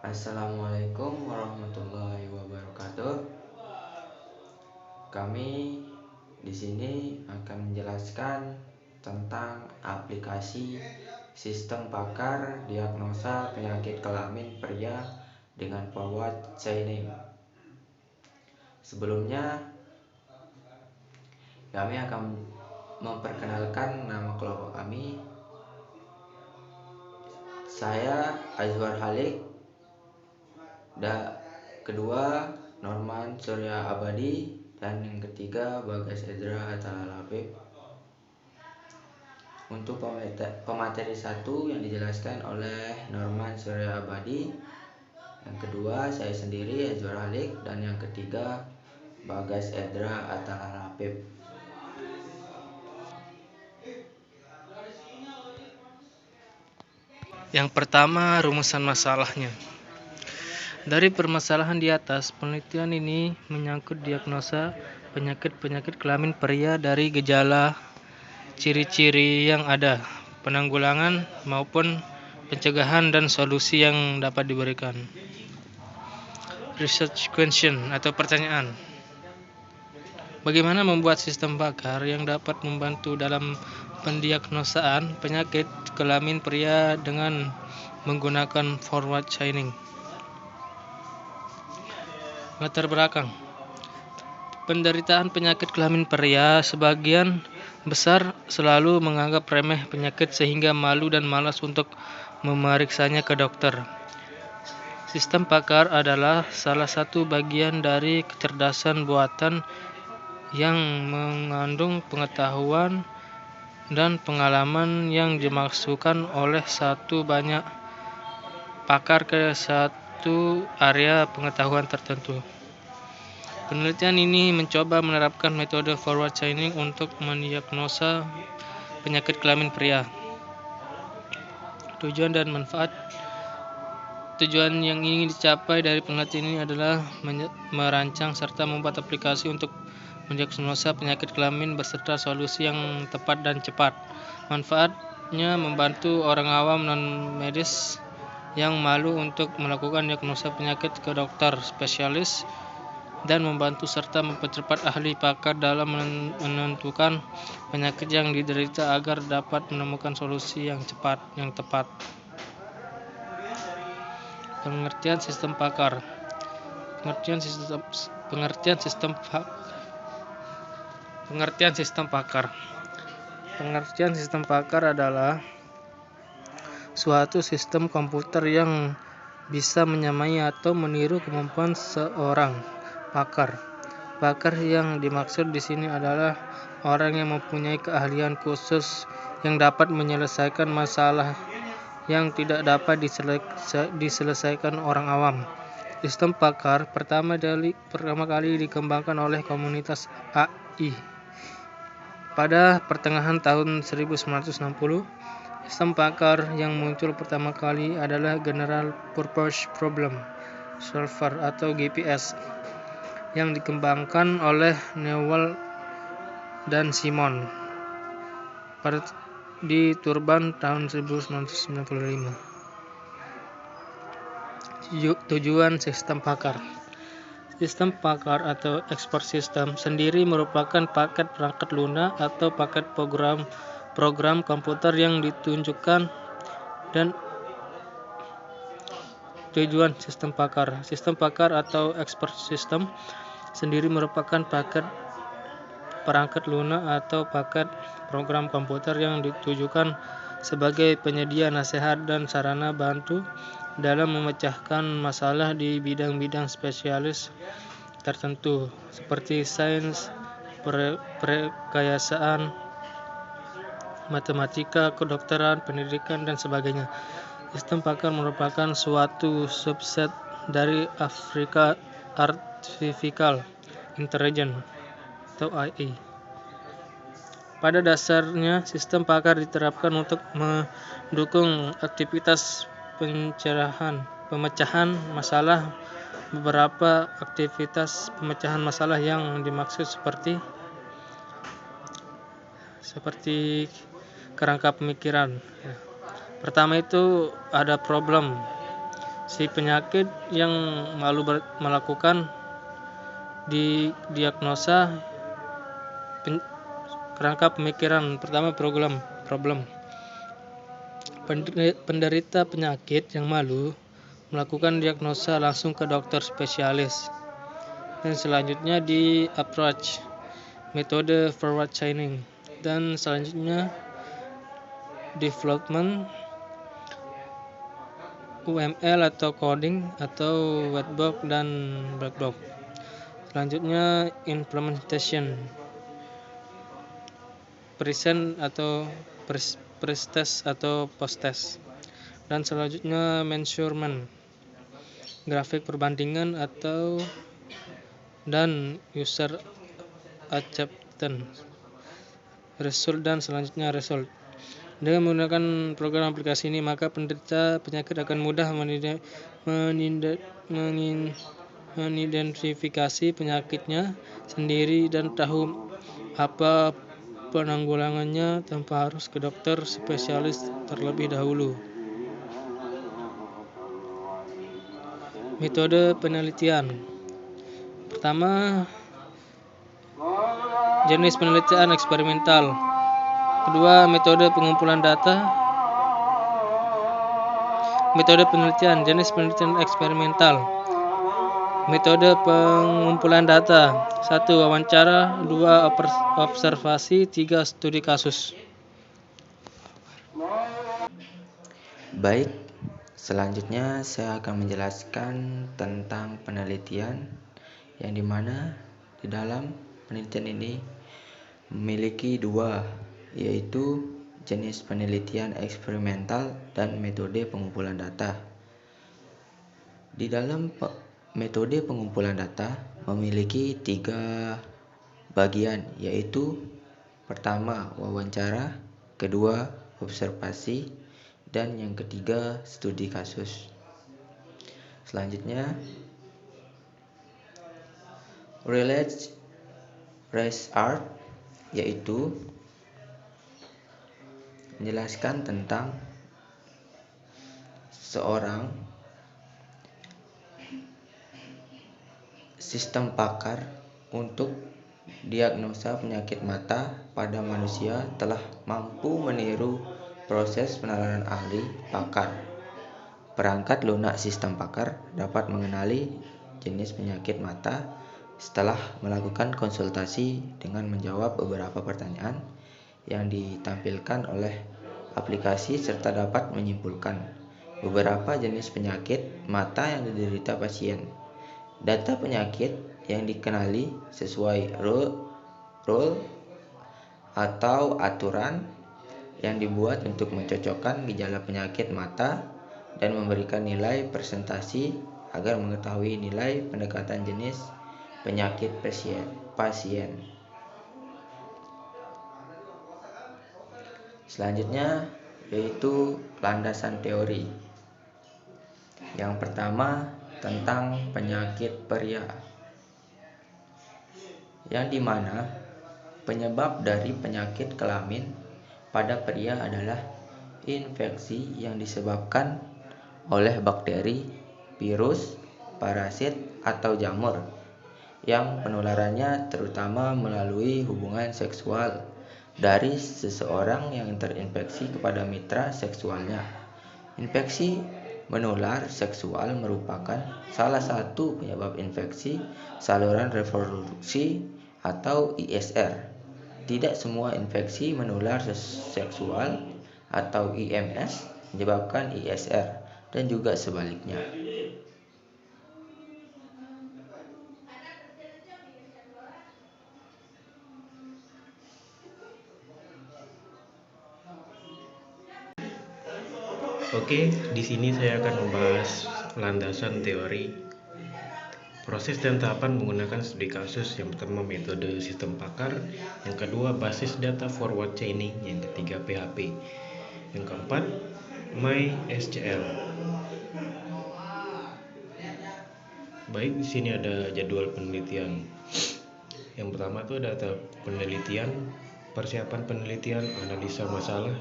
Assalamualaikum warahmatullahi wabarakatuh. Kami di sini akan menjelaskan tentang aplikasi sistem pakar diagnosa penyakit kelamin pria dengan forward chaining. Sebelumnya, kami akan memperkenalkan nama kelompok kami. Saya Azwar Halik, kedua Norman Surya Abadi, dan yang ketiga Bagas Edra Atalala Habib. Untuk pemateri 1 yang dijelaskan oleh Norman Surya Abadi, yang kedua saya sendiri Azwar Halik, dan yang ketiga Bagas Edra Atalala Habib. Yang pertama, rumusan masalahnya. Dari permasalahan di atas, penelitian ini menyangkut diagnosa penyakit kelamin pria dari gejala, ciri-ciri yang ada, penanggulangan maupun pencegahan dan solusi yang dapat diberikan. Research question atau pertanyaan. Bagaimana membuat sistem pakar yang dapat membantu dalam pendiagnosaan penyakit kelamin pria dengan menggunakan forward chaining? Latar belakang. Penderitaan penyakit kelamin pria sebagian besar selalu menganggap remeh penyakit sehingga malu dan malas untuk memeriksanya ke dokter. Sistem pakar adalah salah satu bagian dari kecerdasan buatan yang mengandung pengetahuan dan pengalaman yang dimasukkan oleh satu banyak pakar ke satu area pengetahuan tertentu. Penelitian ini mencoba menerapkan metode forward chaining untuk mendiagnosa penyakit kelamin pria. Tujuan dan manfaat. Tujuan yang ingin dicapai dari penelitian ini adalah merancang serta membuat aplikasi untuk mendiagnosa penyakit kelamin beserta solusi yang tepat dan cepat. Manfaatnya membantu orang awam non-medis yang malu untuk melakukan diagnosa penyakit ke dokter spesialis dan membantu serta mempercepat ahli pakar dalam menentukan penyakit yang diderita agar dapat menemukan solusi yang tepat. Pengertian sistem pakar. Pengertian sistem pakar adalah suatu sistem komputer yang bisa menyamai atau meniru kemampuan seorang pakar. Pakar yang dimaksud di sini adalah orang yang mempunyai keahlian khusus yang dapat menyelesaikan masalah yang tidak dapat diselesaikan orang awam. Sistem pakar pertama kali dikembangkan oleh komunitas AI pada pertengahan tahun 1960. Sistem pakar yang muncul pertama kali adalah General Purpose Problem Solver atau GPS yang dikembangkan oleh Newell dan Simon di Durban tahun 1995. Tujuan sistem pakar. Sistem pakar atau expert system sendiri merupakan paket perangkat lunak atau paket program komputer yang ditunjukkan dan tujuan sistem pakar. Sistem pakar atau expert system sendiri merupakan paket perangkat lunak atau paket program komputer yang ditujukan sebagai penyedia nasihat dan sarana bantu dalam memecahkan masalah di bidang-bidang spesialis tertentu seperti sains, perkayasaan, matematika, kedokteran, pendidikan, dan sebagainya. Sistem pakar merupakan suatu subset dari Artificial Intelligence atau AI. Pada dasarnya, sistem pakar diterapkan untuk mendukung aktivitas pemecahan masalah. Beberapa aktivitas pemecahan masalah yang dimaksud seperti kerangka pemikiran. Pertama itu ada problem. si penyakit yang malu melakukan diagnosa kerangka pemikiran. Pertama, problem. Penderita penyakit yang malu melakukan diagnosa langsung ke dokter spesialis. Dan selanjutnya di approach, metode forward chaining. Dan selanjutnya development, UML atau coding atau white box dan black box. Selanjutnya implementation, present atau pre-test atau post-test. Dan selanjutnya measurement, grafik perbandingan atau dan user acceptance, result. Dan selanjutnya result. Dengan menggunakan program aplikasi ini, maka penderita penyakit akan mudah mengidentifikasi penyakitnya sendiri dan tahu apa penanggulangannya tanpa harus ke dokter spesialis terlebih dahulu. Metode penelitian. Pertama, jenis penelitian eksperimental. Kedua, metode pengumpulan data. Metode penelitian, jenis penelitian eksperimental. Metode pengumpulan data. 1. Wawancara. 2. Observasi. 3. Studi kasus. Baik, selanjutnya saya akan menjelaskan tentang penelitian, yang dimana di dalam penelitian ini memiliki dua, yaitu jenis penelitian eksperimental dan metode pengumpulan data. Di dalam metode pengumpulan data memiliki 3 bagian, yaitu pertama wawancara, kedua observasi, dan yang ketiga studi kasus. Selanjutnya research, yaitu menjelaskan tentang seorang sistem pakar untuk diagnosa penyakit mata pada manusia telah mampu meniru proses penalaran ahli pakar. Perangkat lunak sistem pakar dapat mengenali jenis penyakit mata setelah melakukan konsultasi dengan menjawab beberapa pertanyaan yang ditampilkan oleh aplikasi serta dapat menyimpulkan beberapa jenis penyakit mata yang diderita pasien. Data penyakit yang dikenali sesuai rule atau aturan yang dibuat untuk mencocokkan gejala penyakit mata dan memberikan nilai presentasi agar mengetahui nilai pendekatan jenis penyakit pasien. Selanjutnya yaitu landasan teori. Yang pertama tentang penyakit pria, yang dimana penyebab dari penyakit kelamin pada pria adalah infeksi yang disebabkan oleh bakteri, virus, parasit, atau jamur yang penularannya terutama melalui hubungan seksual dari seseorang yang terinfeksi kepada mitra seksualnya. Infeksi menular seksual merupakan salah satu penyebab infeksi saluran reproduksi atau ISR. Tidak semua infeksi menular seksual atau IMS menyebabkan ISR dan juga sebaliknya. Oke, di sini saya akan membahas landasan teori, proses dan tahapan menggunakan studi kasus. Yang pertama metode sistem pakar, yang kedua basis data forward chaining, yang ketiga PHP, yang keempat MySQL. Baik, di sini ada jadwal penelitian. Yang pertama itu data penelitian, persiapan penelitian, analisa masalah,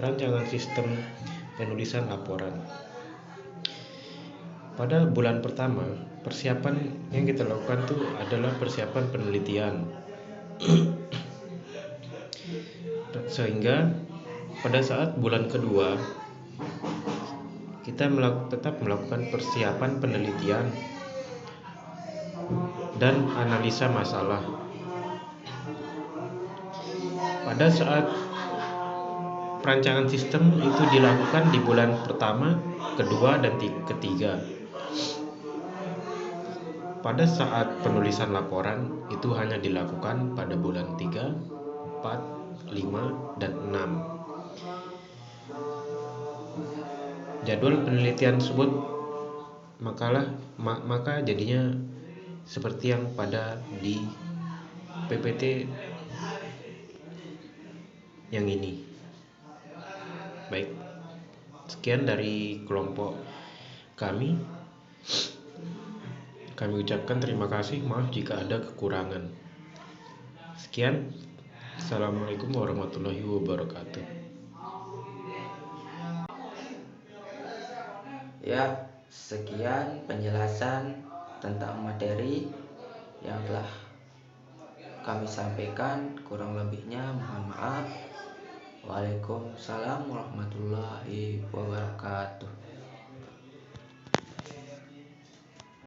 perancangan sistem, penulisan laporan. Pada bulan pertama, persiapan yang kita lakukan tuh adalah persiapan penelitian. Sehingga pada saat bulan kedua, kita tetap melakukan persiapan penelitian dan analisa masalah. Pada saat perancangan sistem itu dilakukan di bulan pertama, kedua, dan ketiga. Pada saat penulisan laporan itu hanya dilakukan pada bulan 3, 4, 5, dan 6. Jadwal penelitian tersebut maka jadinya seperti yang pada di PPT yang ini. Baik, sekian dari kelompok kami. Kami ucapkan terima kasih, maaf jika ada kekurangan. Sekian, Assalamualaikum warahmatullahi wabarakatuh. Ya, sekian penjelasan tentang materi yang telah kami sampaikan. Kurang lebihnya mohon maaf. Waalaikumsalam warahmatullahi wabarakatuh.